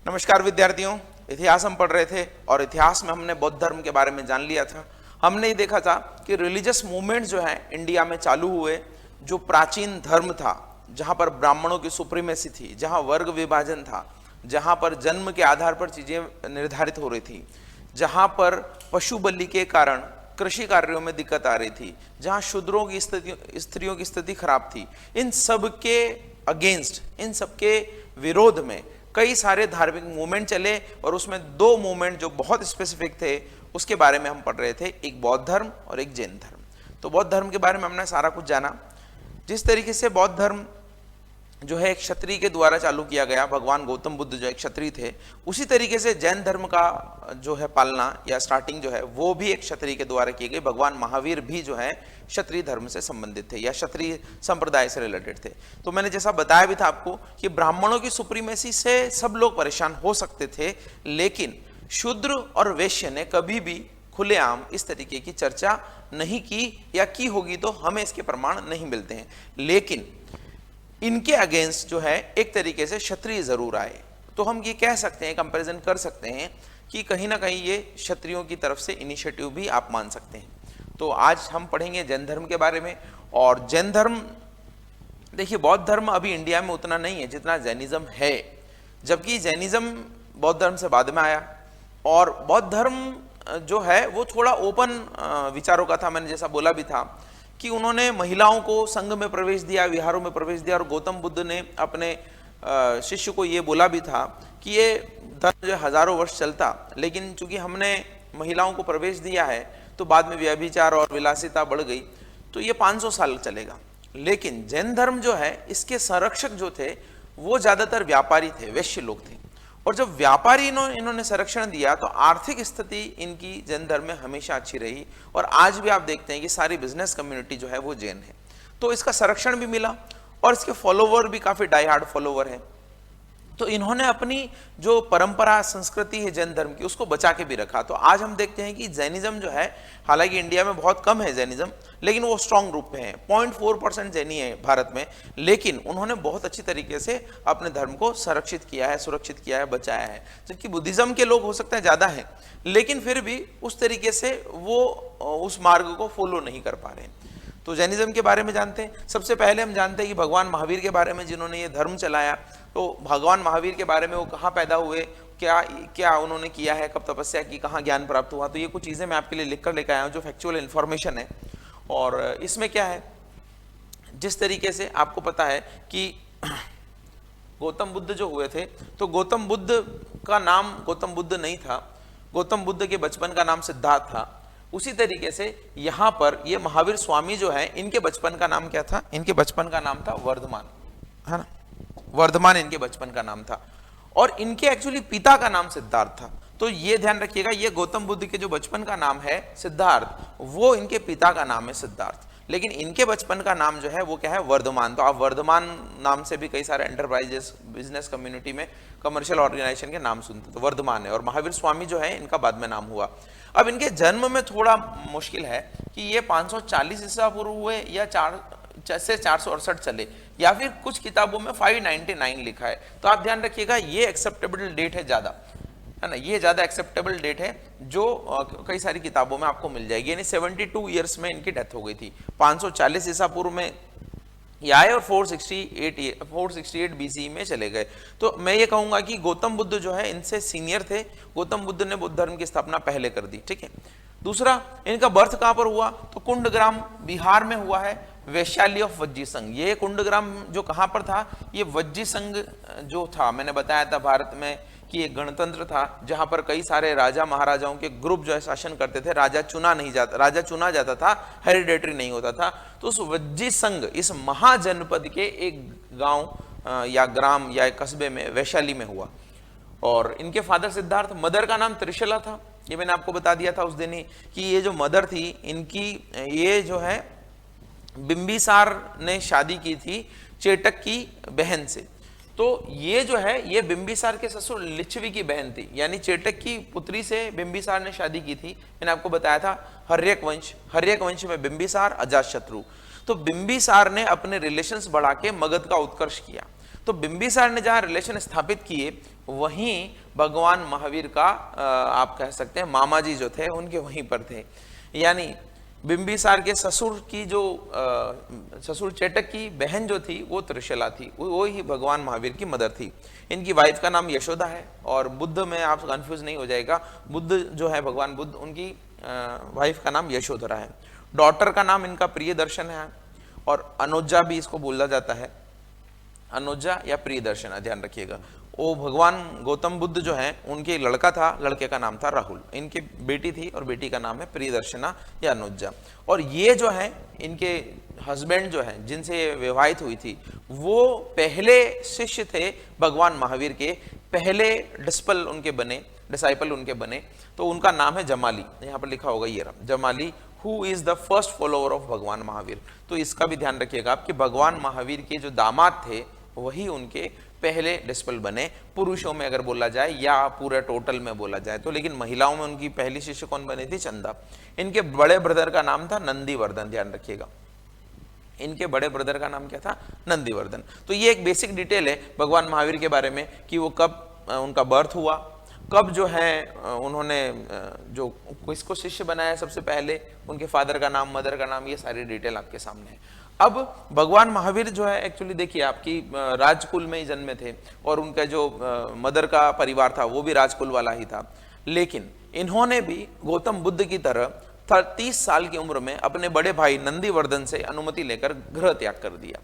नमस्कार विद्यार्थियों, इतिहास हम पढ़ रहे थे और इतिहास में हमने बौद्ध धर्म के बारे में जान लिया था। हमने ये देखा था कि रिलीजियस मूवमेंट जो है इंडिया में चालू हुए, जो प्राचीन धर्म था, जहाँ पर ब्राह्मणों की सुप्रीमेसी थी, जहाँ वर्ग विभाजन था, जहाँ पर जन्म के आधार पर चीजें निर्धारित हो रही थी, जहाँ पर पशु बलि के कारण कृषि कार्यों में दिक्कत आ रही थी, जहाँ शूद्रों की स्थिति, स्त्रियों की स्थिति खराब थी। इन सब के अगेंस्ट, इन सब के विरोध में कई सारे धार्मिक मूवमेंट चले और उसमें दो मूवमेंट जो बहुत स्पेसिफिक थे उसके बारे में हम पढ़ रहे थे, एक बौद्ध धर्म और एक जैन धर्म। तो बौद्ध धर्म के बारे में हमने सारा कुछ जाना। जिस तरीके से बौद्ध धर्म जो है एक क्षत्रिय के द्वारा चालू किया गया, भगवान गौतम बुद्ध जो एक क्षत्रिय थे, उसी तरीके से जैन धर्म का जो है पालना या स्टार्टिंग जो है वो भी एक क्षत्रिय के द्वारा की गई। भगवान महावीर भी जो है क्षत्रिय धर्म से संबंधित थे या क्षत्रिय संप्रदाय से रिलेटेड थे। तो मैंने जैसा बताया भी था आपको कि ब्राह्मणों की सुप्रीमेसी से सब लोग परेशान हो सकते थे, लेकिन शूद्र और वैश्य ने कभी भी खुलेआम इस तरीके की चर्चा नहीं की, या की होगी तो हमें इसके प्रमाण नहीं मिलते हैं। लेकिन इनके अगेंस्ट जो है एक तरीके से क्षत्रिय जरूर आए। तो हम ये कह सकते हैं, कंपैरिजन कर सकते हैं कि कहीं ना कहीं ये क्षत्रियों की तरफ से इनिशिएटिव भी आप मान सकते हैं। तो आज हम पढ़ेंगे जैन धर्म के बारे में। और जैन धर्म, देखिए बौद्ध धर्म अभी इंडिया में उतना नहीं है जितना जैनिज्म है, जबकि जैनिज्म बौद्ध धर्म से बाद में आया। और बौद्ध धर्म जो है वो थोड़ा ओपन विचारों का था। मैंने जैसा बोला भी था कि उन्होंने महिलाओं को संघ में प्रवेश दिया, विहारों में प्रवेश दिया। और गौतम बुद्ध ने अपने शिष्य को ये बोला भी था कि ये धर्म जो हजारों वर्ष चलता, लेकिन चूंकि हमने महिलाओं को प्रवेश दिया है तो बाद में व्यभिचार और विलासिता बढ़ गई, तो ये 500 साल चलेगा। लेकिन जैन धर्म जो है इसके संरक्षक जो थे वो ज्यादातर व्यापारी थे, वैश्य लोग थे। और जब व्यापारी इन्होंने संरक्षण दिया तो आर्थिक स्थिति इनकी जैन धर्म में हमेशा अच्छी रही। और आज भी आप देखते हैं कि सारी बिजनेस कम्युनिटी जो है वो जैन है, तो इसका संरक्षण भी मिला और इसके फॉलोवर भी काफी डाई हार्ड फॉलोवर है। तो इन्होंने अपनी जो परंपरा संस्कृति है जैन धर्म की उसको बचा के भी रखा। तो आज हम देखते हैं कि जैनिज्म जो है, हालांकि इंडिया में बहुत कम है जैनिज्म, लेकिन वो स्ट्रांग रूप में है। 0.4% जैनी है भारत में, लेकिन उन्होंने बहुत अच्छी तरीके से अपने धर्म को संरक्षित किया है, सुरक्षित किया है, बचाया है। जबकि बुद्धिज्म के लोग हो सकते हैं ज्यादा है, लेकिन फिर भी उस तरीके से वो उस मार्ग को फॉलो नहीं कर पा रहे हैं। तो जैनिज्म के बारे में जानते हैं। सबसे पहले हम जानते हैं कि भगवान महावीर के बारे में, जिन्होंने ये धर्म चलाया। तो भगवान महावीर के बारे में, वो कहाँ पैदा हुए, क्या क्या उन्होंने किया है, कब तपस्या की, कहाँ ज्ञान प्राप्त हुआ। तो ये कुछ चीज़ें मैं आपके लिए लिख कर लेकर आया हूँ जो फैक्चुअल इन्फॉर्मेशन है। और इसमें क्या है, जिस तरीके से आपको पता है कि गौतम बुद्ध जो हुए थे, तो गौतम बुद्ध का नाम गौतम बुद्ध नहीं था, गौतम बुद्ध के बचपन का नाम सिद्धार्थ था। उसी तरीके से यहाँ पर ये महावीर स्वामी जो है, इनके बचपन का नाम क्या था? इनके बचपन का नाम था वर्धमान, है ना, वर्धमान इनके बचपन का नाम था। और इनके एक्चुअली पिता का नाम सिद्धार्थ था। तो ये ध्यान रखिएगा, ये गौतम बुद्ध के जो बचपन का नाम है सिद्धार्थ, वो इनके पिता का नाम है सिद्धार्थ, लेकिन इनके बचपन का नाम जो है वो क्या है? वर्धमान। तो आप वर्धमान नाम से भी कई सारे एंटरप्राइजेस, बिजनेस कम्युनिटी में, कमर्शियल ऑर्गेनाइजेशन के नाम सुनते, तो वर्धमान है। और महावीर स्वामी जो है इनका बाद में नाम हुआ। अब इनके जन्म में थोड़ा मुश्किल है कि ये 540 ईसा पूर्व हुए या 468 चले, या फिर कुछ किताबों में 599 लिखा है। तो आप ध्यान रखिएगा, ये एक्सेप्टेबल डेट है ज्यादा, है ना, ये ज्यादा एक्सेप्टेबल डेट है जो कई सारी किताबों में आपको मिल जाएगी। यानी 72 ईयर्स में इनकी डेथ हो गई थी। 540 ईसा पूर्व में ये आए और 468 बीसी में चले गए। तो मैं ये कहूंगा कि गौतम बुद्ध जो है इनसे सीनियर थे। गौतम बुद्ध ने बुद्ध धर्म की स्थापना पहले कर दी, ठीक है। दूसरा, इनका बर्थ कहां पर हुआ? तो कुंडग्राम बिहार में हुआ है, वैशाली ऑफ वज्जी संघ। ये कुंडग्राम जो कहां पर था? ये वज्जी संघ जो था, मैंने बताया था भारत में कि एक गणतंत्र था जहां पर कई सारे राजा महाराजाओं के ग्रुप जो है शासन करते थे। राजा चुना जाता था, हेरिडेटरी नहीं होता था। तो उस वज्जी संघ, इस महाजनपद के एक गांव या ग्राम या एक कस्बे में, वैशाली में हुआ। और इनके फादर सिद्धार्थ, मदर का नाम त्रिशला था। ये मैंने आपको बता दिया था उस दिन ही कि ये जो मदर थी इनकी, ये जो है बिंबिसार ने शादी की थी चेटक की बहन से। तो ये जो है ये बिंबिसार के ससुर लिच्छवी की बहन थी, यानी चेटक की पुत्री से बिंबिसार ने शादी की थी। मैंने आपको बताया था हर्यक वंश में बिंबिसार, अजातशत्रु। तो बिंबिसार ने अपने रिलेशंस बढ़ा के मगध का उत्कर्ष किया। तो बिंबिसार ने जहां रिलेशन स्थापित किए वहीं भगवान महावीर का आप कह सकते हैं मामा जी जो थे उनके वहीं पर थे। यानी बिंबिसार के ससुर की जो ससुर चेटक की बहन जो थी वो त्रिशला थी, वो ही भगवान महावीर की मदर थी। इनकी वाइफ का नाम यशोदा है और बुद्ध में आप कंफ्यूज नहीं हो जाएगा, बुद्ध जो है भगवान बुद्ध, उनकी वाइफ का नाम यशोधरा है। डॉटर का नाम इनका प्रियदर्शन है और अनुजा भी इसको बोला जाता है, अनुजा या प्रियदर्शन, ध्यान रखिएगा। वो भगवान गौतम बुद्ध जो है उनके लड़का था, लड़के का नाम था राहुल, इनकी बेटी थी और बेटी का नाम है प्रियदर्शना या अनुजा। और ये जो है इनके हस्बैंड जो है जिनसे ये विवाहित हुई थी वो पहले शिष्य थे भगवान महावीर के, पहले डिसाइपल उनके बने। तो उनका नाम है जमाली, यहाँ पर लिखा होगा ये रहा Jamali, who is the first follower of भगवान महावीर। तो इसका भी ध्यान रखिएगा आप कि भगवान महावीर के जो दामाद थे वही उनके पहले डिस्पल बने, पुरुषों में अगर बोला जाए या पूरे टोटल में बोला जाए तो। लेकिन महिलाओं में उनकी पहली शिष्य कौन बनी थी? चंदा। इनके बड़े ब्रदर का नाम था नंदीवर्धन, ध्यान रखिएगा, इनके बड़े ब्रदर का नाम क्या था? नंदीवर्धन। तो ये एक बेसिक डिटेल है भगवान महावीर के बारे में कि वो कब उनका बर्थ हुआ, कब जो है उन्होंने जो किसको शिष्य बनाया सबसे पहले, उनके फादर का नाम, मदर का नाम, ये सारी डिटेल आपके सामने है। अब भगवान महावीर जो है एक्चुअली देखिए आपकी राजकुल में ही जन्मे थे और उनका जो मदर का परिवार था वो भी राजकुल वाला ही था। लेकिन इन्होंने भी गौतम बुद्ध की तरह 30 साल की उम्र में अपने बड़े भाई नंदीवर्धन से अनुमति लेकर गृह त्याग कर दिया।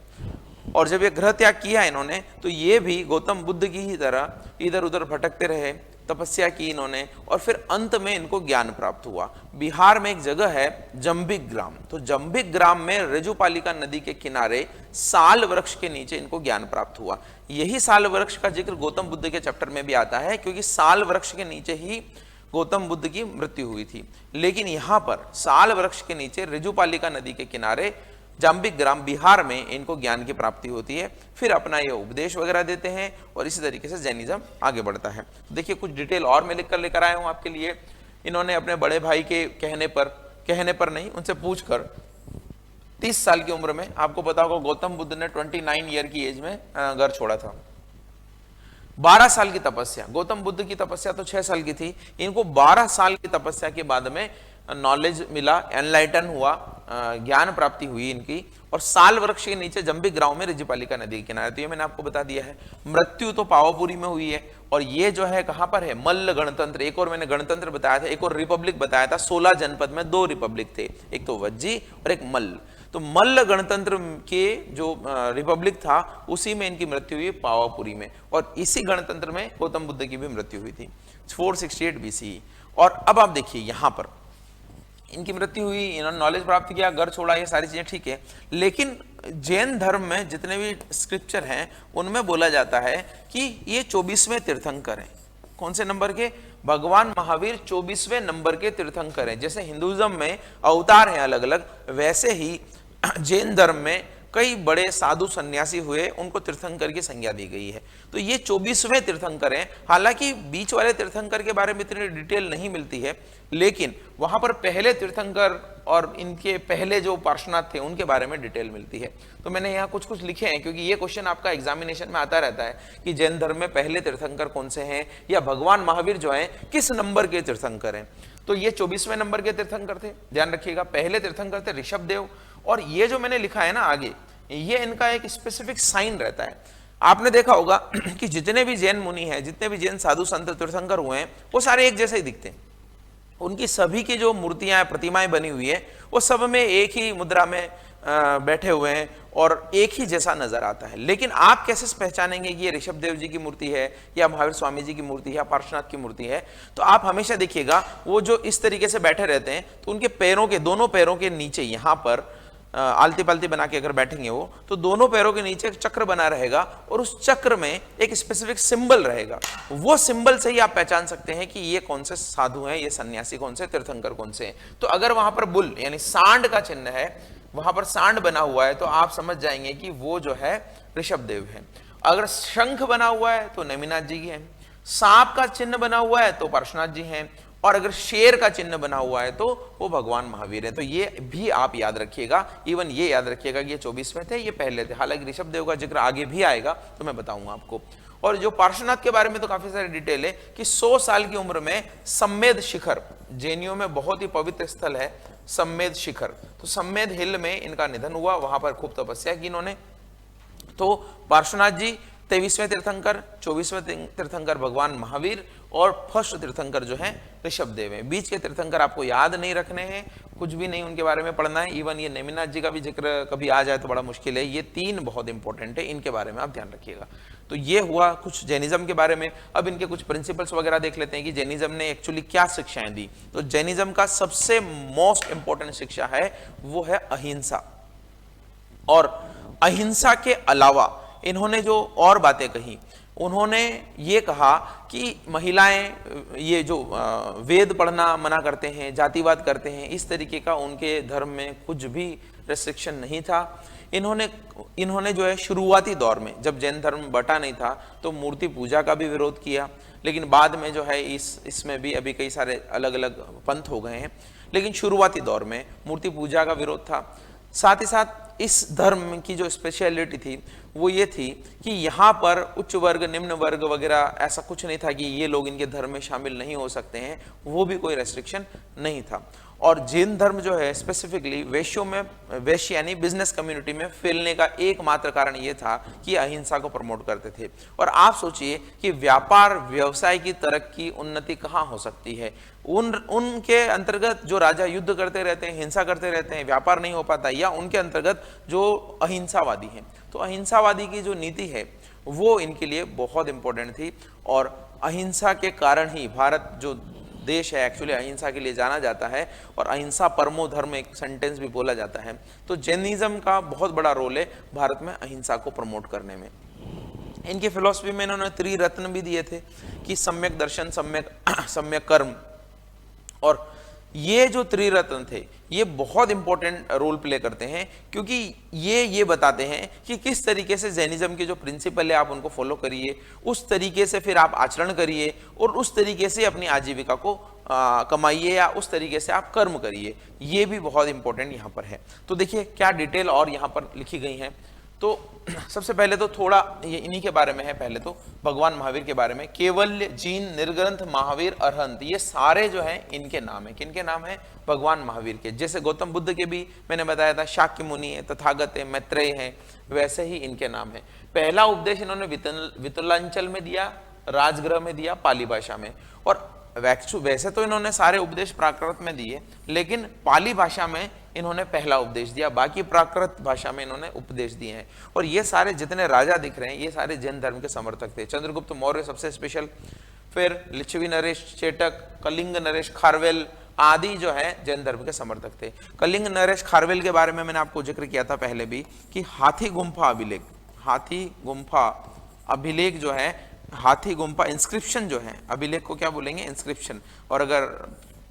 और जब ये गृह त्याग किया इन्होंने तो ये भी गौतम बुद्ध की ही तरह इधर उधर भटकते रहे, तपस्या की इन्होंने और फिर अंत में इनको ज्ञान प्राप्त हुआ। बिहार में एक जगह है जंबिक ग्राम, तो जंबिक ग्राम में रजुपालिका नदी के किनारे साल वृक्ष के नीचे इनको ज्ञान प्राप्त हुआ। यही साल वृक्ष का जिक्र गौतम बुद्ध के चैप्टर में भी आता है क्योंकि साल वृक्ष के नीचे ही गौतम बुद्ध की मृत्यु हुई थी। लेकिन यहाँ पर साल वृक्ष के नीचे रजुपालिका नदी के किनारे जंबिक ग्राम बिहार में इनको ज्ञान की प्राप्ति होती है, फिर अपना ये उपदेश वगैरह देते हैं और इसी तरीके से जैनिज्म आगे बढ़ता है। देखिए कुछ डिटेल और मैं लिख कर लेकर आया हूं आपके लिए। इन्होंने अपने बड़े भाई के कहने पर नहीं, उनसे पूछकर 30 साल की उम्र में, आपको पता होगा गौतम बुद्ध ने 29 ईयर की एज में घर छोड़ा था। 12 साल की तपस्या, गौतम बुद्ध की तपस्या तो 6 साल की थी, इनको 12 साल की तपस्या के बाद में नॉलेज मिला, एनलाइटन हुआ, ज्ञान प्राप्ति हुई इनकी। और साल वृक्ष के नीचे जंबिक ग्राम में रजुपालिका नदी के किनारे, तो ये मैंने आपको बता दिया है। मृत्यु तो पावापुरी में हुई है और ये जो है कहां पर है? मल्ल गणतंत्र। एक और मैंने गणतंत्र बताया था, एक और रिपब्लिक बताया था। 16 जनपद में 2 रिपब्लिक थे, एक तो वज्जी और एक मल्ल। तो मल्ल गणतंत्र के जो रिपब्लिक था उसी में इनकी मृत्यु हुई पावापुरी में, और इसी गणतंत्र में गौतम बुद्ध की भी मृत्यु हुई थी 468 BCE। और अब आप देखिए यहां पर इनकी मृत्यु हुई, इन्होंने नॉलेज प्राप्त किया, घर छोड़ा, ये सारी चीजें ठीक है। लेकिन जैन धर्म में जितने भी स्क्रिप्चर हैं उनमें बोला जाता है कि ये 24वें तीर्थंकर हैं। कौन से नंबर के? भगवान महावीर 24वें नंबर के तीर्थंकर हैं। जैसे हिंदुइज्म में अवतार हैं अलग अलग, वैसे ही जैन धर्म में कई बड़े साधु सन्यासी हुए, उनको तीर्थंकर की संज्ञा दी गई है। तो ये 24वें तीर्थंकर हैं। हालांकि बीच वाले तीर्थंकर के बारे में इतनी डिटेल नहीं मिलती है, लेकिन वहां पर पहले तीर्थंकर और इनके पहले जो पार्श्वनाथ थे उनके बारे में डिटेल मिलती है। तो मैंने यहाँ कुछ कुछ लिखे हैं क्योंकि ये क्वेश्चन आपका एग्जामिनेशन में आता रहता है कि जैन धर्म में पहले तीर्थंकर कौन से हैं, या भगवान महावीर जो हैं किस नंबर के तीर्थंकर हैं। तो ये 24वें नंबर के तीर्थंकर थे, ध्यान रखिएगा। पहले तीर्थंकर थे ऋषभ देव। और ये जो मैंने लिखा है ना आगे, ये इनका एक स्पेसिफिक साइन रहता है। आपने देखा होगा कि जितने भी जैन मुनि हैं, जितने भी जैन साधु संत तीर्थंकर हुए हैं, वो सारे एक जैसे ही दिखते हैं। उनकी सभी की जो मूर्तियां, प्रतिमाएं बनी हुई है, वो सब में एक ही मुद्रा में बैठे हुए हैं और एक ही जैसा नजर आता है। लेकिन आप कैसे पहचानेंगे कि ये ऋषभ देव जी की मूर्ति है या महावीर स्वामी जी की मूर्ति है या पार्श्वनाथ की मूर्ति है? तो आप हमेशा देखिएगा वो जो इस तरीके से बैठे रहते हैं, तो उनके पैरों के, दोनों पैरों के नीचे यहाँ पर आलती पालती बना के अगर बैठेंगे वो, तो दोनों पैरों के नीचे एक चक्र बना रहेगा और उस चक्र में एक स्पेसिफिक सिंबल रहेगा। वो सिंबल से ही आप पहचान सकते हैं कि ये कौन से साधु हैं, ये सन्यासी कौन से, तीर्थंकर कौन से हैं। तो अगर वहां पर बुल यानी सांड का चिन्ह है, वहां पर सांड बना हुआ है, तो आप समझ जाएंगे कि वो जो है ऋषभ देव है। अगर शंख बना हुआ है तो नेमिनाथ जी की है, सांप का चिन्ह बना हुआ है तो पार्श्वनाथ जी हैं, और अगर शेर का चिन्ह बना हुआ है तो वो भगवान महावीर है। तो ये भी आप याद रखिएगा। इवन ये याद रखिएगा कि ये 24वें थे, ये पहले थे। हालांकि ऋषभ देव का जिक्र आगे भी आएगा तो मैं बताऊंगा आपको। और जो पार्श्वनाथ के बारे में तो काफी सारी डिटेल है कि 100 साल की उम्र में सम्मेद शिखर, जैनियों में बहुत ही पवित्र स्थल है सम्मेद शिखर, तो सम्मेद हिल में इनका निधन हुआ, वहां पर खूब तपस्या की इन्होंने। तो पार्श्वनाथ जी 23वें तीर्थंकर, 24वें तीर्थंकर भगवान महावीर, और फर्स्ट तीर्थंकर जो है ऋषभ देव है। बीच के तीर्थंकर आपको याद नहीं रखने हैं, कुछ भी नहीं उनके बारे में पढ़ना है। इवन ये नेमिनाथ जी का भी जिक्र कभी आ जाए तो बड़ा मुश्किल है। ये 3 बहुत इंपॉर्टेंट है, इनके बारे में आप ध्यान रखिएगा। तो ये हुआ कुछ जैनिज्म के बारे में। अब इनके कुछ प्रिंसिपल्स वगैरह देख लेते हैं कि जैनिज्म ने एक्चुअली क्या शिक्षाएं दी। तो जैनिज्म का सबसे मोस्ट इंपॉर्टेंट शिक्षा है वो है अहिंसा। और अहिंसा के अलावा इन्होंने जो और बातें कही, उन्होंने ये कहा कि महिलाएं ये जो वेद पढ़ना मना करते हैं, जातिवाद करते हैं, इस तरीके का उनके धर्म में कुछ भी रेस्ट्रिक्शन नहीं था। इन्होंने जो है शुरुआती दौर में जब जैन धर्म बटा नहीं था तो मूर्ति पूजा का भी विरोध किया, लेकिन बाद में जो है इसमें भी अभी कई सारे अलग अलग पंथ हो गए हैं, लेकिन शुरुआती दौर में मूर्ति पूजा का विरोध था। साथ ही साथ इस धर्म की जो स्पेशलिटी थी वो ये थी कि यहाँ पर उच्च वर्ग निम्न वर्ग वगैरह ऐसा कुछ नहीं था कि ये लोग इनके धर्म में शामिल नहीं हो सकते हैं, वो भी कोई रेस्ट्रिक्शन नहीं था। और जैन धर्म जो है स्पेसिफिकली वैश्यों में, वैश्य यानी बिजनेस कम्युनिटी में फैलने का एकमात्र कारण ये था कि अहिंसा को प्रमोट करते थे। और आप सोचिए कि व्यापार व्यवसाय की तरक्की उन्नति कहाँ हो सकती है? उनके अंतर्गत जो राजा युद्ध करते रहते हैं, हिंसा करते रहते हैं, व्यापार नहीं हो पाता, या उनके अंतर्गत जो अहिंसावादी हैं। तो अहिंसावादी की जो नीति है वो इनके लिए बहुत इंपॉर्टेंट थी। और अहिंसा के कारण ही भारत जो देश है एक्चुअली अहिंसा के लिए जाना जाता है, और अहिंसा परमो धर्म एक सेंटेंस भी बोला जाता है। तो जैनिज्म का बहुत बड़ा रोल है भारत में अहिंसा को प्रमोट करने में। इनकी फिलॉसफी में इन्होंने त्रिरत्न भी दिए थे कि सम्यक दर्शन, सम्यक कर्म। और ये जो त्रिरत्न थे ये बहुत इंपॉर्टेंट रोल प्ले करते हैं, क्योंकि ये बताते हैं कि किस तरीके से जैनिज्म के जो प्रिंसिपल है आप उनको फॉलो करिए, उस तरीके से फिर आप आचरण करिए, और उस तरीके से अपनी आजीविका को कमाइए, या उस तरीके से आप कर्म करिए। ये भी बहुत इंपॉर्टेंट यहाँ पर है। तो देखिए क्या डिटेल और यहाँ पर लिखी गई है। तो सबसे पहले तो थोड़ा ये इन्हीं के बारे में है। पहले तो भगवान महावीर के बारे में, केवल्य, जीन, निर्ग्रंथ, महावीर, अरहंत, ये सारे जो हैं इनके नाम है। किनके नाम है? भगवान महावीर के। जैसे गौतम बुद्ध के भी मैंने बताया था शाक्य मुनि है, तथागत है, मैत्रेय है, वैसे ही इनके नाम है। पहला उपदेश इन्होंने वितलांचल में दिया, राजगृह में दिया, पाली भाषा में। और वैसे तो इन्होंने सारे उपदेश प्राकृत में दिए, लेकिन पाली भाषा में इन्होंने पहला उपदेश दिया, बाकी प्राकृत भाषा में इन्होंने उपदेश दिए हैं। और ये सारे जितने राजा दिख रहे हैं ये सारे जैन धर्म के समर्थक थे। चंद्रगुप्त मौर्य सबसे स्पेशल, फिर लिच्छवी नरेश चेटक, कलिंग नरेश खारवेल आदि जो है जैन धर्म के समर्थक थे। कलिंग नरेश खारवेल के बारे में मैंने आपको जिक्र किया था पहले भी कि हाथी गुम्फा अभिलेख, हाथी गुम्फा अभिलेख जो है, हाथी गुम्फा इंस्क्रिप्शन जो है, अभिलेख को क्या बोलेंगे? इंस्क्रिप्शन। और अगर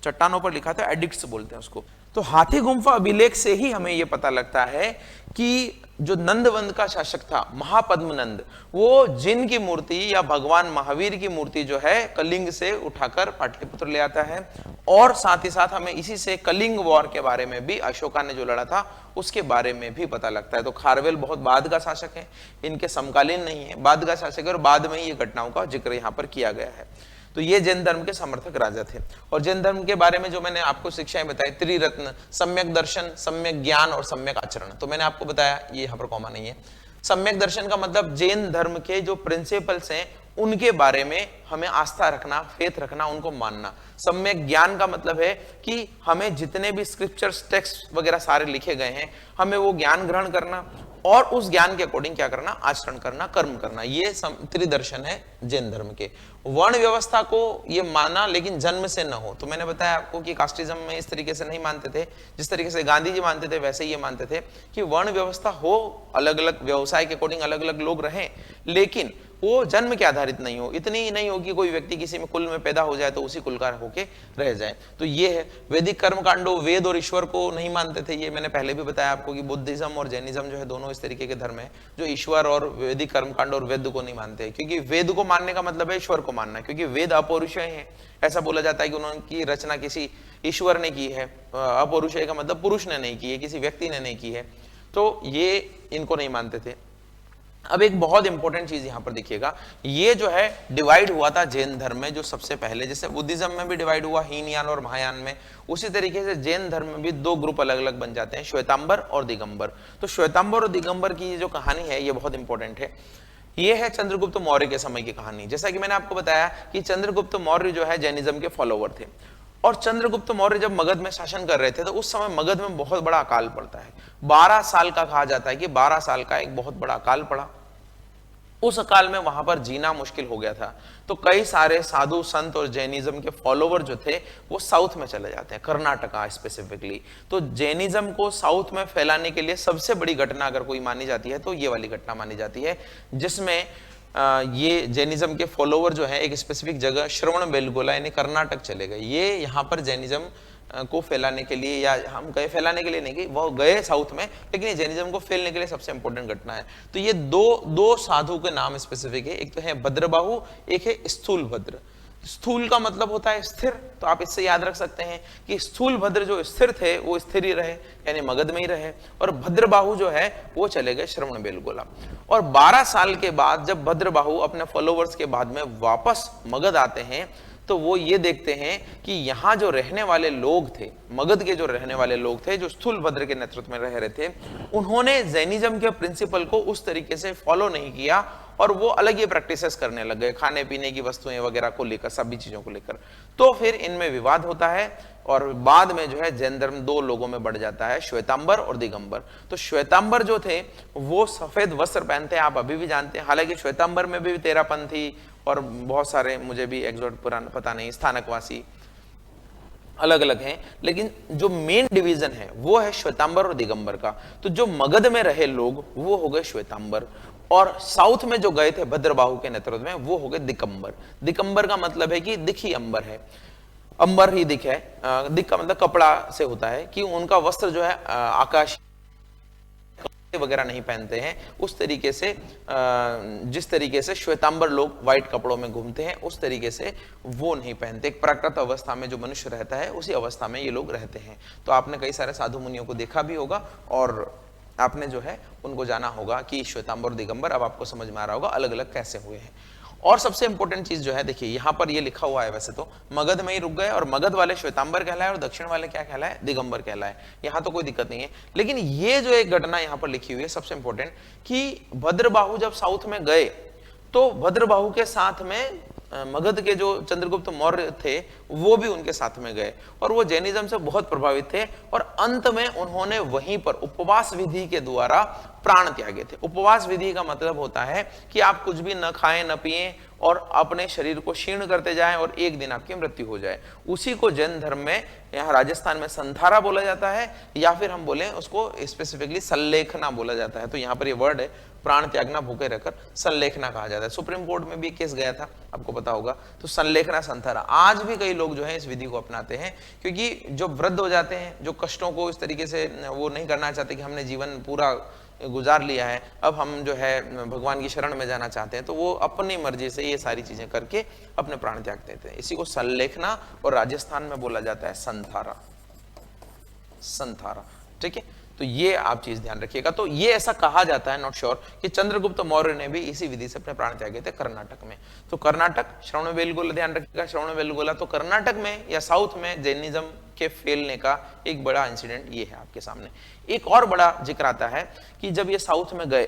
चट्टानों पर लिखा था एडिक्ट्स बोलते हैं उसको। तो हाथी गुम्फा अभिलेख से ही हमें यह पता लगता है कि जो नंदवंद का शासक था महापद्मनंद, वो जिन की मूर्ति या भगवान महावीर की मूर्ति जो है कलिंग से उठाकर पाटलिपुत्र ले आता है। और साथ ही साथ हमें इसी से कलिंग वॉर के बारे में भी, अशोका ने जो लड़ा था उसके बारे में भी पता लगता है। तो खारवेल बहुत बाद का शासक है, इनके समकालीन नहीं है, बाद का शासक है, और बाद में ये घटनाओं का जिक्र यहाँ पर किया गया है। तो ये जैन धर्म के समर्थक राजा थे। और जैन धर्म के बारे में जो मैंने आपको शिक्षाएं बताई, त्रिरत्न, सम्यक दर्शन, सम्यक ज्ञान और सम्यक आचरण, तो मैंने आपको बताया ये यहाँ पर कॉमा नहीं है। सम्यक दर्शन का मतलब जैन धर्म के जो प्रिंसिपल्स हैं उनके बारे में हमें आस्था रखना, फेथ रखना, उनको मानना। सम्यक ज्ञान का मतलब है कि हमें जितने भी स्क्रिप्चर्स, टेक्स्ट वगैरह सारे लिखे गए हैं, हमें वो ज्ञान ग्रहण करना और उस ज्ञान के अकॉर्डिंग क्या करना? आचरण करना, कर्म करना। ये त्रिदर्शन है जैन धर्म के। वर्ण व्यवस्था को ये माना, लेकिन जन्म से न हो। तो मैंने बताया आपको कि कास्टिज्म में इस तरीके से नहीं मानते थे, जिस तरीके से गांधी जी मानते थे वैसे ही ये मानते थे कि वर्ण व्यवस्था हो, अलग अलग व्यवसाय के अकॉर्डिंग अलग अलग लोग रहें, लेकिन वो जन्म के आधारित नहीं हो, इतनी ही नहीं हो कि कोई व्यक्ति किसी में कुल में पैदा हो जाए तो उसी कुल का होके रह जाए। तो ये है वैदिक कर्म कांडो, वेद और ईश्वर को नहीं मानते थे। ये मैंने पहले भी बताया आपको कि बुद्धिज्म और जैनिज्म जो है दोनों इस तरीके के धर्म है जो ईश्वर और वैदिक कर्म कांड और वेद को नहीं मानते, क्योंकि वेद को मानने का मतलब है ईश्वर को मानना, क्योंकि वेद अपौरुषेय है। ऐसा बोला जाता है कि उनकी रचना किसी ईश्वर ने की है, अपौरुषेय का मतलब पुरुष ने नहीं की है, किसी व्यक्ति ने नहीं की है, तो ये इनको नहीं मानते थे। अब एक बहुत इंपॉर्टेंट चीज यहां पर देखिएगा, ये जो है डिवाइड हुआ था जैन धर्म में जो सबसे पहले, जैसे बुद्धिज्म में भी डिवाइड हुआ हीनयान और महायान में, उसी तरीके से जैन धर्म में भी दो ग्रुप अलग अलग बन जाते हैं, श्वेतांबर और दिगंबर। तो श्वेतांबर और दिगंबर की जो कहानी है ये बहुत इंपॉर्टेंट है। ये है चंद्रगुप्त मौर्य के समय की कहानी। जैसा कि मैंने आपको बताया कि चंद्रगुप्त मौर्य जो है जैनिज्म के फॉलोवर थे, और चंद्रगुप्त मौर्य जब मगध में शासन कर रहे थे तो उस समय मगध में बहुत बड़ा अकाल पड़ता है। 12 साल का कहा जाता है कि 12 साल का एक बहुत बड़ा अकाल पड़ा। उस अकाल में वहां पर जीना मुश्किल हो गया था, तो कई सारे साधु संत और जैनिज्म के फॉलोवर जो थे वो साउथ में चले जाते हैं, कर्नाटका स्पेसिफिकली। तो जैनिज्म को साउथ में फैलाने के लिए सबसे बड़ी घटना अगर कोई मानी जाती है तो ये वाली घटना मानी जाती है, जिसमें ये जैनिज्म के फॉलोवर जो है एक स्पेसिफिक जगह श्रवण बेलगोला यानी कर्नाटक चले गए। ये यहाँ पर जैनिज्म को फैलाने के लिए, या हम कहे फैलाने के लिए नहीं गए, वो गए साउथ में, लेकिन ये जैनिज्म को फैलने के लिए सबसे इंपॉर्टेंट घटना है। तो ये दो साधु के नाम स्पेसिफिक है, एक तो है भद्रबाहु, एक है स्थूल भद्र। स्थूल का मतलब होता है स्थिर, तो आप इससे याद रख सकते हैं कि स्थूल भद्र जो स्थिर थे वो स्थिर ही रहे, यानी मगध में ही रहे, और भद्रबाहु जो है वो चले गए श्रवण बेलगोला। और 12 साल के बाद जब भद्रबाहु अपने फॉलोवर्स के बाद में वापस मगध आते हैं तो वो ये देखते हैं कि यहाँ जो रहने वाले लोग थे, मगध के जो रहने वाले लोग थे जो स्थूल भद्र के नेतृत्व में रह रहे थे, उन्होंने जैनिज्म के प्रिंसिपल को उस तरीके से फॉलो नहीं किया और वो अलग ही प्रैक्टिसेस करने लग गए, खाने पीने की वस्तुएं वगैरह को लेकर, सभी चीजों को लेकर। तो फिर इनमें विवाद होता है और बाद में जो है जैन धर्म दो लोगों में बढ़ जाता है, श्वेतांबर और दिगंबर। तो श्वेतांबर जो थे वो सफेद वस्त्र पहनते हैं, आप अभी भी जानते हैं। हालांकि श्वेतांबर में भी तेरापंथी और बहुत सारे, मुझे भी एग्जैक्ट पुराना पता नहीं, स्थानकवासी अलग अलग हैं, लेकिन जो मेन डिवीजन है वो है श्वेतांबर और दिगंबर का। तो जो मगध में रहे लोग वो हो गए श्वेतांबर, और साउथ में जो गए थे भद्रबाहु के नेतृत्व में वो हो गए दिगंबर। दिगंबर का मतलब है कि दिख ही अंबर है, अंबर ही दिख है, दिख का मतलब कपड़ा से होता है कि उनका वस्त्र जो है आकाश वगैरह नहीं पहनते हैं, उस तरीके से जिस तरीके से श्वेतांबर लोग व्हाइट कपड़ों में घूमते हैं उस तरीके से वो नहीं पहनते। एक प्राकृत अवस्था में जो मनुष्य रहता है उसी अवस्था में ये लोग रहते हैं। तो आपने कई सारे साधु मुनियों को देखा भी होगा और आपने जो है उनको जाना होगा कि श्वेतांबर और दिगंबर, अब आपको समझ में आ रहा होगा अलग अलग कैसे हुए हैं। और सबसे इंपॉर्टेंट चीज जो है, देखिए यहां पर ये लिखा हुआ है, वैसे तो मगध में ही रुक गए और मगध वाले श्वेतांबर कहलाए और दक्षिण वाले क्या कहलाए, दिगंबर कहलाए। यहां तो कोई दिक्कत नहीं है, लेकिन ये जो एक घटना यहां पर लिखी हुई है सबसे इंपॉर्टेंट, कि भद्रबाहु जब साउथ में गए तो भद्रबाहु के साथ में मगध के जो चंद्रगुप्त मौर्य थे वो भी उनके साथ में गए और वो जैनिज्म से बहुत प्रभावित थे और अंत में उन्होंने वहीं पर उपवास विधि के द्वारा प्राण त्यागे थे। उपवास विधि का मतलब होता है कि आप कुछ भी न खाएं न पिएं और अपने शरीर को क्षीण करते जाएं और एक दिन आपकी मृत्यु हो जाए। उसी को जैन धर्म में, यहाँ राजस्थान में संधारा बोला जाता है, या फिर हम बोले उसको स्पेसिफिकली संलेखना बोला जाता है। तो यहाँ पर ये वर्ड है, प्राण त्यागना भूखे रहकर, संलेखना कहा जाता है। सुप्रीम कोर्ट में भी केस गया था, आपको पता होगा। तो संलेखना, संधारा, आज भी कई लोग जो है इस विधि को अपनाते हैं, क्योंकि जो वृद्ध हो जाते हैं, जो कष्टों को इस तरीके से वो नहीं करना चाहते कि हमने जीवन पूरा गुजार लिया है, अब हम जो है भगवान की शरण में जाना चाहते हैं, तो वो अपनी मर्जी से ये सारी चीजें करके अपने प्राण त्याग देते हैं। इसी को संलेखना और राजस्थान में बोला जाता है संधारा, संधारा। ठीक है, तो ये आप चीज ध्यान रखिएगा। तो ये ऐसा कहा जाता है, नॉट श्योर, कि चंद्रगुप्त मौर्य ने भी इसी विधि से अपने प्राण त्यागे थे कर्नाटक में। तो कर्नाटक, श्रवणबेलगोला, ध्यान रखिएगा, श्रवणबेलगोला। तो कर्नाटक में या साउथ में जैनिज्म के फैलने का एक बड़ा इंसिडेंट ये है आपके सामने। एक और बड़ा जिक्र आता है कि जब ये साउथ में गए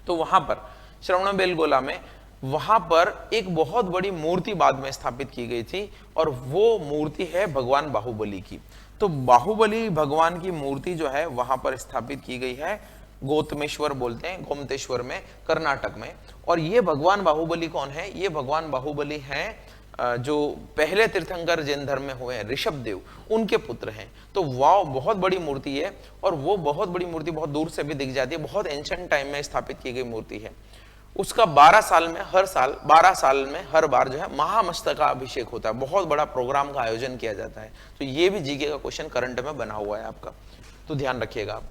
तो वहां पर श्रवणबेलगोला में, वहां पर एक बहुत बड़ी मूर्ति बाद में स्थापित की गई थी और वो मूर्ति है भगवान बाहुबली की। तो बाहुबली भगवान की मूर्ति जो है वहां पर स्थापित की गई है, गौतमेश्वर बोलते हैं, गोमतेश्वर में, कर्नाटक में। और ये भगवान बाहुबली कौन है? ये भगवान बाहुबली हैं जो पहले तीर्थंकर जैन धर्म में हुए हैं, ऋषभदेव, उनके पुत्र हैं। तो वाह, बहुत बड़ी मूर्ति है और वो बहुत बड़ी मूर्ति बहुत दूर से भी दिख जाती है, बहुत एंशिएंट टाइम में स्थापित की गई मूर्ति है। उसका 12 साल में हर साल 12 साल में हर बार जो है महामस्तकाभिषेक होता है, बहुत बड़ा प्रोग्राम का आयोजन किया जाता है। तो ये भी जीके का क्वेश्चन करंट में बना हुआ है आपका, तो ध्यान रखिएगा आप।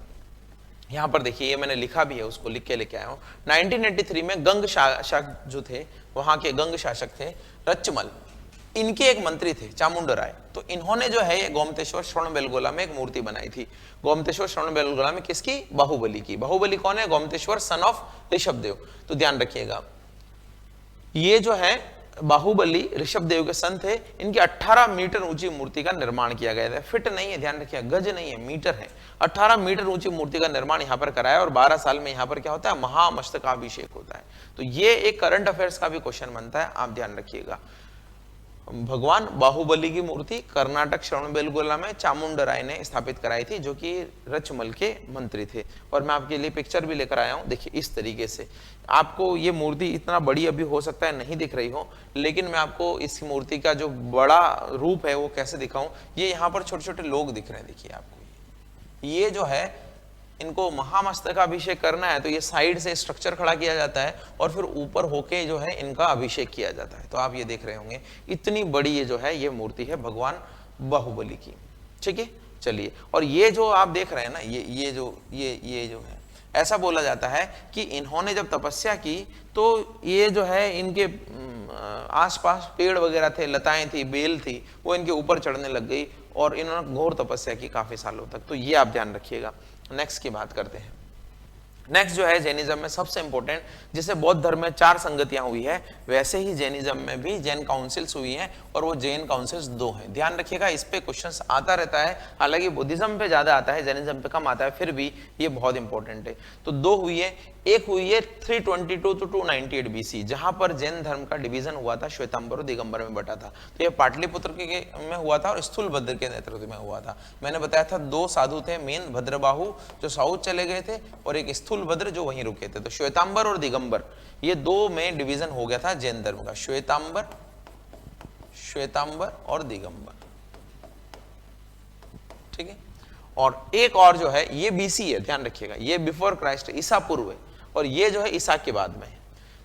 यहां पर देखिए, ये मैंने लिखा भी है, उसको लिख के लेके आया हूं। 1983 में गंग शासक जो थे, वहां के गंग शासक थे रचमल, इनके एक मंत्री थे चामुंडराय। तो इन्होंने जो है ये गोमतेश्वर श्रवणबेलगोला में एक मूर्ति बनाई थी। गोमतेश्वर श्रवणबेलगोला में किसकी? बाहुबली की। बाहुबली कौन है? Gomateshwara son of Rishabhdev. तो ध्यान रखिएगा, ये जो है बाहुबली ऋषभदेव के सन थे। इनकी 18 मीटर ऊंची मूर्ति का निर्माण किया गया था। फिट नहीं है, ध्यान रखिएगा, गज नहीं है, मीटर है। 18 मीटर ऊंची मूर्ति का निर्माण यहाँ पर कराया और 12 साल में यहाँ पर क्या होता है? महामस्तकाभिषेक होता है। तो ये एक करंट अफेयर्स का भी क्वेश्चन बनता है, आप ध्यान रखिएगा। भगवान बाहुबली की मूर्ति कर्नाटक श्रवणबेलगोला में चामुंडराय ने स्थापित कराई थी, जो कि रचमल के मंत्री थे। और मैं आपके लिए पिक्चर भी लेकर आया हूं, देखिए इस तरीके से। आपको ये मूर्ति इतना बड़ी अभी हो सकता है नहीं दिख रही हो, लेकिन मैं आपको इस मूर्ति का जो बड़ा रूप है वो कैसे दिखाऊं। ये यहाँ पर छोटे छोटे लोग दिख रहे हैं, देखिए आपको, ये जो है इनको महामस्तकाभिषेक करना है, तो ये साइड से स्ट्रक्चर खड़ा किया जाता है और फिर ऊपर होके जो है इनका अभिषेक किया जाता है। तो आप ये देख रहे होंगे, इतनी बड़ी ये जो है ये मूर्ति है भगवान बाहुबली की। ठीक है, चलिए। और ये जो आप देख रहे हैं ना, ये जो है, ऐसा बोला जाता है कि इन्होंने जब तपस्या की तो ये जो है इनके आसपास पेड़ वगैरह थे, लताएं थी, बेल थी, वो इनके ऊपर चढ़ने लग गई और इन्होंने घोर तपस्या की काफी सालों तक। तो ये आप ध्यान रखिएगा। नेक्स्ट की बात करते हैं। नेक्स्ट जो है जैनिज्म में सबसे इंपॉर्टेंट, जिसे बौद्ध धर्म में 4 संगतियां हुई है, वैसे ही जैनिज्म में भी जैन काउंसिल्स हुई हैं और वो जैन काउंसिल्स 2 हैं। ध्यान रखिएगा, इस पे क्वेश्चंस आता रहता है, हालांकि बुद्धिज्म पे ज्यादा आता है, जैनिज्म पे कम आता है, फिर भी ये बहुत इंपॉर्टेंट है। तो 2 हुई है, एक हुई है 322 to 298 BC, जहां पर जैन धर्म का डिवीजन हुआ था, श्वेतांबर और दिगंबर में बटा था। तो ये पाटलिपुत्र में हुआ था और स्थूलभद्र के नेतृत्व में हुआ था। मैंने बताया था 2 साधु थे मेन, भद्रबाहु जो साउथ चले गए थे और एक स्थूलभद्र जो वहीं रुके थे। तो श्वेतांबर और दिगंबर, ये 2 में डिवीजन हो गया था जैन धर्म का, श्वेतांबर और दिगंबर। ठीक है, और एक और जो है ये BC है, ध्यान रखिएगा, ये बिफोर क्राइस्ट, ईसा पूर्व है, और ये जो है ईसा के बाद में है।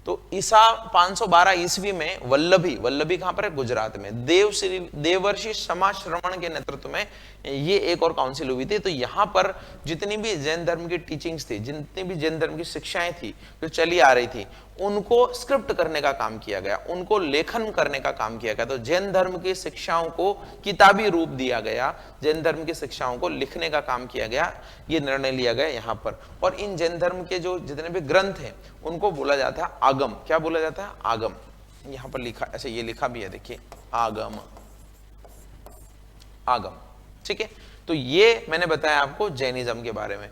तो ईसा 512 ईस्वी में वल्लभी कहां पर है? गुजरात में। देवर्षि समाश्रमण के नेतृत्व में ये एक और काउंसिल हुई थी। तो यहां पर जितनी भी जैन धर्म की टीचिंग्स थी, जितनी भी जैन धर्म की शिक्षाएं थी जो चली आ रही थी, उनको स्क्रिप्ट करने का काम किया गया, उनको लेखन करने का काम किया गया। तो जैन धर्म की शिक्षाओं को किताबी रूप दिया गया, जैन धर्म की शिक्षाओं को लिखने का काम किया गया, ये निर्णय लिया गया यहाँ पर। और इन जैन धर्म के जो जितने भी ग्रंथ हैं उनको बोला जाता है आगम। क्या बोला जाता है? आगम। यहाँ पर लिखा, ऐसे ये लिखा भी है, देखिए, आगम। ठीक है, तो ये मैंने बताया आपको जैनिज्म के बारे में।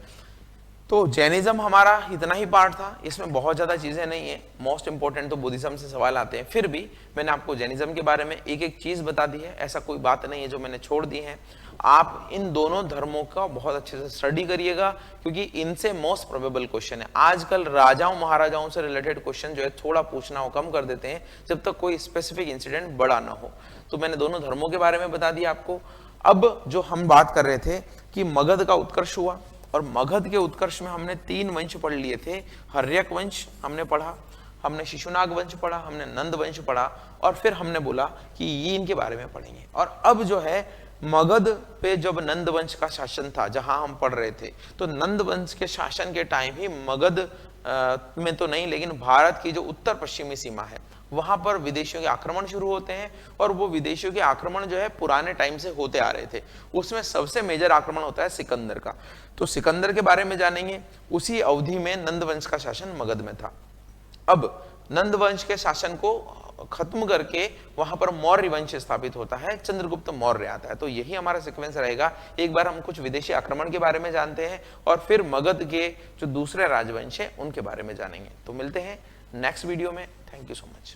तो जैनिज्म हमारा इतना ही पार्ट था, इसमें बहुत ज्यादा चीजें नहीं है। मोस्ट इंपोर्टेंट तो बुद्धिज्म से सवाल आते हैं, फिर भी मैंने आपको जैनिज्म के बारे में एक एक चीज बता दी है। ऐसा कोई बात नहीं है जो मैंने छोड़ दी है। आप इन दोनों धर्मों का बहुत अच्छे से स्टडी करिएगा, क्योंकि इनसे मोस्ट प्रोबेबल क्वेश्चन है। आजकल राजाओं महाराजाओं से रिलेटेड क्वेश्चन जो है थोड़ा पूछना हो कम कर देते हैं, जब तक कोई स्पेसिफिक इंसिडेंट बड़ा ना हो। तो मैंने दोनों धर्मों के बारे में बता दिया आपको। अब जो हम बात कर रहे थे कि मगध का उत्कर्ष हुआ, और मगध के उत्कर्ष में हमने 3 वंश पढ़ लिए थे। हर्यक वंश हमने पढ़ा, हमने शिशुनाग वंश पढ़ा, हमने नंद वंश पढ़ा, और फिर हमने बोला कि ये इनके बारे में पढ़ेंगे। और अब जो है मगध पे जब नंद वंश का शासन था, जहां हम पढ़ रहे थे, तो नंद वंश के शासन के टाइम ही मगध में तो नहीं, लेकिन भारत की जो उत्तर पश्चिमी सीमा है वहां पर विदेशियों के आक्रमण शुरू होते हैं। और वो विदेशियों के आक्रमण जो है पुराने टाइम से होते आ रहे थे। उसमें सबसे मेजर आक्रमण होता है सिकंदर का। तो सिकंदर के बारे में जानेंगे। उसी अवधि में नंद वंश का शासन मगध में था। अब नंद वंश के शासन को खत्म करके वहां पर मौर्य वंश स्थापित होता है, चंद्रगुप्त मौर्य आता है। तो यही हमारा सीक्वेंस रहेगा। एक बार हम कुछ विदेशी आक्रमण के बारे में जानते हैं और फिर मगध के जो दूसरे राजवंश है उनके बारे में जानेंगे। तो मिलते हैं नेक्स्ट वीडियो में। Thank you so much.